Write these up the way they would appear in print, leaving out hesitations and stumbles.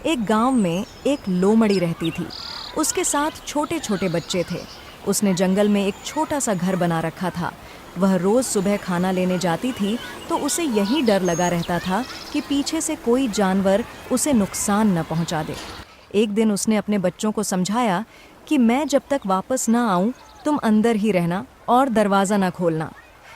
एक गांव में एक लोमड़ी रहती थी। उसके साथ छोटे छोटे बच्चे थे। उसने जंगल में एक छोटा सा घर बना रखा था। वह रोज सुबह खाना लेने जाती थी तो उसे यही डर लगा रहता था कि पीछे से कोई जानवर उसे नुकसान न पहुंचा दे। एक दिन उसने अपने बच्चों को समझाया कि मैं जब तक वापस ना आऊं तुम अंदर ही रहना और दरवाज़ा ना खोलना।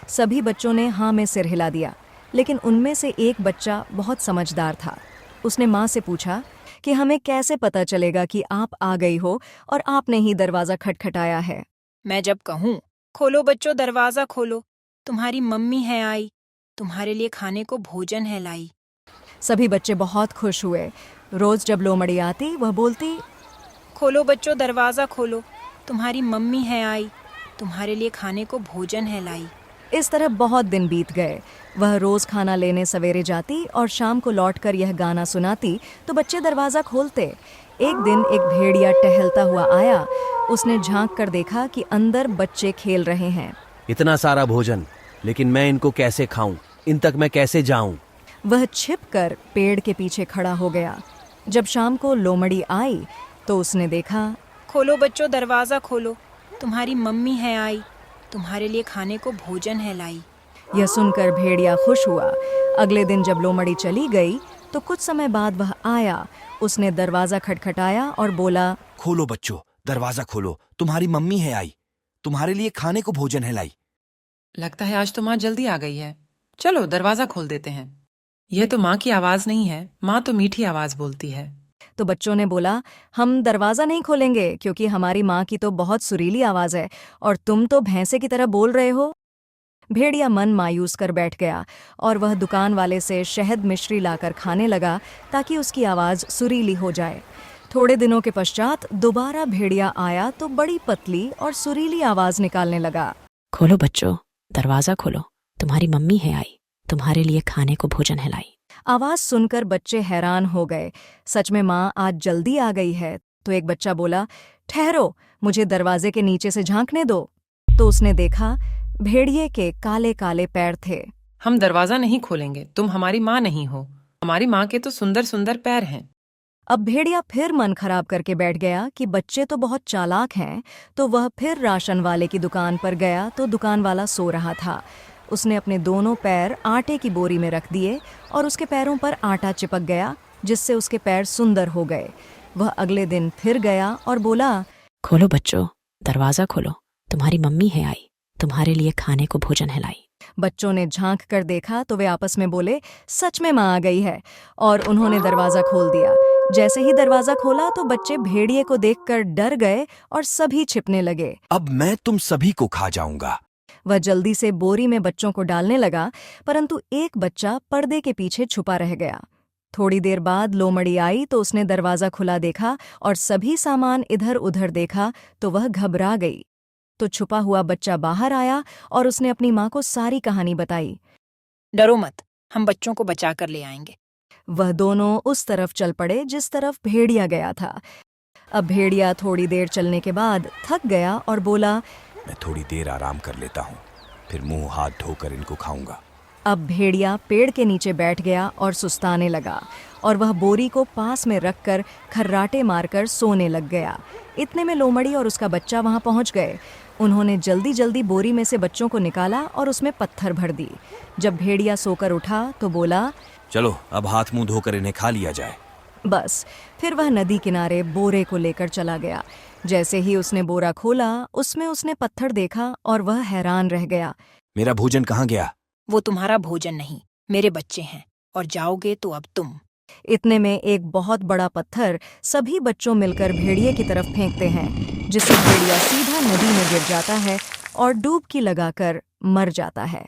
सभी बच्चों ने हाँ में सिर हिला दिया, लेकिन उनमें से एक बच्चा बहुत समझदार था। उसने माँ से पूछा कि हमें कैसे पता चलेगा कि आप आ गई हो और आपने ही दरवाज़ा खटखटाया है। मैं जब कहूँ खोलो बच्चों दरवाजा खोलो, तुम्हारी मम्मी है आई, तुम्हारे लिए खाने को भोजन है लाई। सभी बच्चे बहुत खुश हुए। रोज जब लोमड़ी आती वह बोलती, खोलो बच्चों दरवाजा खोलो, तुम्हारी मम्मी है आई, तुम्हारे लिए खाने को भोजन है लाई। इस तरह बहुत दिन बीत गए। वह रोज खाना लेने सवेरे जाती और शाम को लौटकर यह गाना सुनाती तो बच्चे दरवाज़ा खोलते। एक दिन एक भेड़िया टहलता हुआ आया। उसने झांक कर देखा कि अंदर बच्चे खेल रहे हैं। इतना सारा भोजन, लेकिन मैं इनको कैसे खाऊं? इन तक मैं कैसे जाऊं? वह छिपकर पेड़ के पीछे खड़ा हो गया। जब शाम को लोमड़ी आई तो उसने देखा, खोलो बच्चों दरवाजा खोलो, तुम्हारी मम्मी है आई, तुम्हारे लिए खाने को भोजन है लाई। यह सुनकर भेड़िया खुश हुआ। अगले दिन जब लोमड़ी चली गई तो कुछ समय बाद वह आया। उसने दरवाज़ा खटखटाया और बोला, खोलो बच्चों दरवाजा खोलो, तुम्हारी मम्मी है आई, तुम्हारे लिए खाने को भोजन है लाई। लगता है आज तो माँ जल्दी आ गई है। चलो दरवाजा खोल देते हैं। यह तो माँ की आवाज नहीं है, माँ तो मीठी आवाज बोलती है। तो बच्चों ने बोला, हम दरवाज़ा नहीं खोलेंगे क्योंकि हमारी माँ की तो बहुत सुरीली आवाज़ है और तुम तो भैंसे की तरह बोल रहे हो। भेड़िया मन मायूस कर बैठ गया और वह दुकान वाले से शहद मिश्री लाकर खाने लगा ताकि उसकी आवाज़ सुरीली हो जाए। थोड़े दिनों के पश्चात दोबारा भेड़िया आया तो बड़ी पतली और सुरीली आवाज़ निकालने लगा। खोलो बच्चों दरवाजा खोलो, तुम्हारी मम्मी है आई, तुम्हारे लिए खाने को भोजन है लाई। आवाज़ सुनकर बच्चे हैरान हो गए। सच में माँ आज जल्दी आ गई है। तो एक बच्चा बोला, ठहरो, मुझे दरवाजे के नीचे से झांकने दो। तो उसने देखा भेड़िए के काले काले पैर थे। हम दरवाजा नहीं खोलेंगे, तुम हमारी माँ नहीं हो। हमारी माँ के तो सुंदर सुंदर पैर हैं। अब भेड़िया फिर मन खराब करके बैठ गया कि बच्चे तो बहुत चालाक हैं। तो वह फिर राशन वाले की दुकान पर गया तो दुकान वाला सो रहा था। उसने अपने दोनों पैर आटे की बोरी में रख दिए और उसके पैरों पर आटा चिपक गया, जिससे उसके पैर सुंदर हो गए। वह अगले दिन फिर गया और बोला, खोलो बच्चों दरवाजा खोलो, तुम्हारी मम्मी है आई, तुम्हारे लिए खाने को भोजन है लाई। बच्चों ने झांक कर देखा तो वे आपस में बोले, सच में माँ आ गई है, और उन्होंने दरवाज़ा खोल दिया। जैसे ही दरवाज़ा खोला तो बच्चे भेड़िए को देखकर डर गए और सभी छिपने लगे। अब मैं तुम सभी को खा जाऊंगा। वह जल्दी से बोरी में बच्चों को डालने लगा, परंतु एक बच्चा पर्दे के पीछे छुपा रह गया। थोड़ी देर बाद लोमड़ी आई तो उसने दरवाज़ा खुला देखा और सभी सामान इधर उधर देखा तो वह घबरा गई। तो छुपा हुआ बच्चा बाहर आया और उसने अपनी माँ को सारी कहानी बताई। डरो मत, हम बच्चों को बचा कर ले आएंगे। वह दोनों उस तरफ चल पड़े जिस तरफ भेड़िया गया था। अब भेड़िया थोड़ी देर चलने के बाद थक गया और बोला, मैं थोड़ी देर आराम कर लेता हूँ, फिर मुंह हाथ धोकर इनको खाऊंगा। अब भेड़िया पेड़ के नीचे बैठ गया और सुस्ताने लगा और वह बोरी को पास में रखकर खर्राटे मारकर सोने लग गया। इतने में लोमड़ी और उसका बच्चा वहां पहुंच गए। उन्होंने जल्दी जल्दी बोरी में से बच्चों को निकाला और उसमें पत्थर भर दी। जब भेड़िया सोकर उठा तो बोला, चलो अब हाथ मुंह धोकर इन्हें खा लिया जाए। बस फिर वह नदी किनारे बोरे को लेकर चला गया। जैसे ही उसने बोरा खोला उसमें उसने पत्थर देखा और वह हैरान रह गया। मेरा भोजन कहाँ गया? वो तुम्हारा भोजन नहीं, मेरे बच्चे हैं, और जाओगे तो अब तुम। इतने में एक बहुत बड़ा पत्थर सभी बच्चों मिलकर भेड़िए की तरफ फेंकते हैं, जिससे भेड़िया सीधा नदी में गिर जाता है और डुबकी लगाकर मर जाता है।